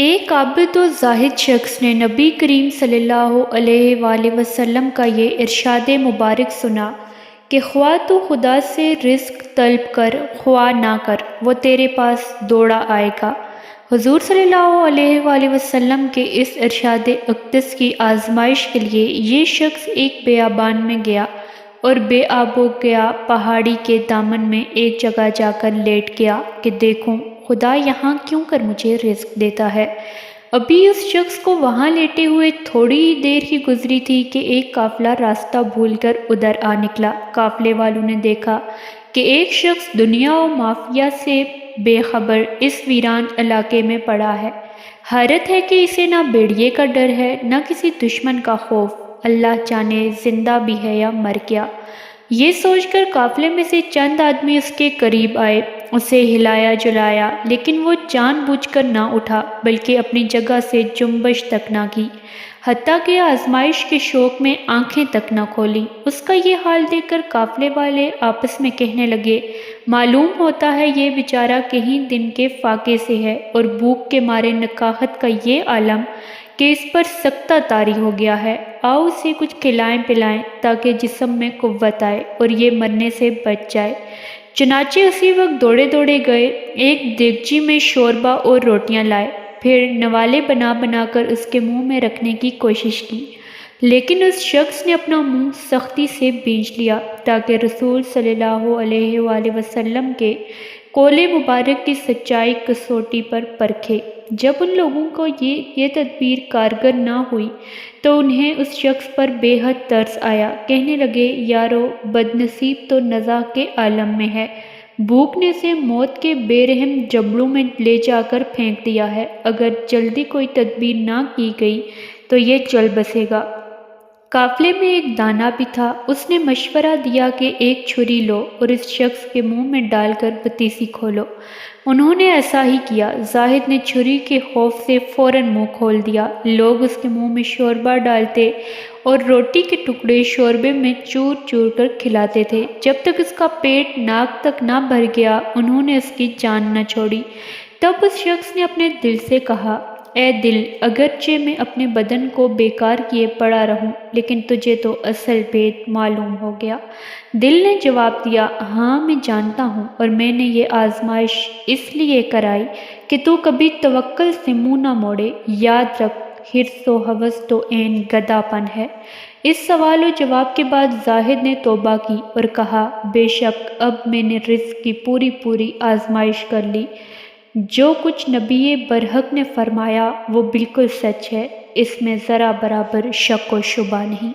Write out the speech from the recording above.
ایک عابد و زاہد شخص نے نبی کریم صلی اللہ علیہ وآلہ وسلم کا یہ ارشاد مبارک سنا کہ خواہ تو خدا سے رزق طلب کر خواہ نہ کر، وہ تیرے پاس دوڑا آئے گا۔ حضور صلی اللہ علیہ وآلہ وسلم کے اس ارشاد اقدس کی آزمائش کے لیے یہ شخص ایک بیابان میں گیا اور بے آب و گیا پہاڑی کے دامن میں ایک جگہ جا کر لیٹ گیا کہ دیکھوں خدا یہاں کیوں کر مجھے رزق دیتا ہے۔ ابھی اس شخص کو وہاں لیٹے ہوئے تھوڑی ہی دیر ہی گزری تھی کہ ایک قافلہ راستہ بھول کر ادھر آ نکلا۔ قافلے والوں نے دیکھا کہ ایک شخص دنیا و مافیہ سے بے خبر اس ویران علاقے میں پڑا ہے۔ حیرت ہے کہ اسے نہ بھیڑیے کا ڈر ہے نہ کسی دشمن کا خوف، اللہ جانے زندہ بھی ہے یا مر گیا۔ یہ سوچ کر قافلے میں سے چند آدمی اس کے قریب آئے، اسے ہلایا جلایا، لیکن وہ جان بوجھ کر نہ اٹھا بلکہ اپنی جگہ سے جنبش تک نہ کی، حتیٰ کہ آزمائش کے شوق میں آنکھیں تک نہ کھولی۔ اس کا یہ حال دیکھ کر قافلے والے آپس میں کہنے لگے، معلوم ہوتا ہے یہ بیچارہ کہیں دن کے فاقے سے ہے اور بھوک کے مارے نکاہت کا یہ عالم کہ اس پر سکتہ طاری ہو گیا ہے۔ آؤ اسے کچھ کھلائیں پلائیں تاکہ جسم میں قوت آئے اور یہ مرنے سے بچ جائے۔ چنانچہ اسی وقت دوڑے دوڑے گئے، ایک دیگچی میں شوربہ اور روٹیاں لائے، پھر نوالے بنا بنا کر اس کے منہ میں رکھنے کی کوشش کی، لیکن اس شخص نے اپنا منہ سختی سے بینچ لیا تاکہ رسول صلی اللہ علیہ وآلہ وسلم کے قول مبارک کی سچائی کسوٹی پر پرکھے۔ جب ان لوگوں کو یہ تدبیر کارگر نہ ہوئی تو انہیں اس شخص پر بے حد ترس آیا، کہنے لگے، یارو بد نصیب تو نزع کے عالم میں ہے، بھوک نے اسے موت کے بے رحم جبڑوں میں لے جا کر پھینک دیا ہے، اگر جلدی کوئی تدبیر نہ کی گئی تو یہ چل بسے گا۔ قافلے میں ایک دانا بھی تھا، اس نے مشورہ دیا کہ ایک چھری لو اور اس شخص کے منہ میں ڈال کر پتیسی کھولو۔ انہوں نے ایسا ہی کیا۔ زاہد نے چھری کے خوف سے فوراً منہ کھول دیا۔ لوگ اس کے منہ میں شوربہ ڈالتے اور روٹی کے ٹکڑے شوربے میں چور چور کر کھلاتے تھے، جب تک اس کا پیٹ ناک تک نہ بھر گیا انہوں نے اس کی جان نہ چھوڑی۔ تب اس شخص نے اپنے دل سے کہا، اے دل، اگرچہ میں اپنے بدن کو بیکار کیے پڑا رہوں لیکن تجھے تو اصل بھید معلوم ہو گیا۔ دل نے جواب دیا، ہاں میں جانتا ہوں، اور میں نے یہ آزمائش اس لیے کرائی کہ تو کبھی توکل سے منہ نہ موڑے۔ یاد رکھ، حرص و ہوس تو عین گدھا پن ہے۔ اس سوال و جواب کے بعد زاہد نے توبہ کی اور کہا، بے شک اب میں نے رزق کی پوری آزمائش کر لی۔ جو کچھ نبی برحق نے فرمایا وہ بالکل سچ ہے، اس میں ذرا برابر شک و شبہ نہیں۔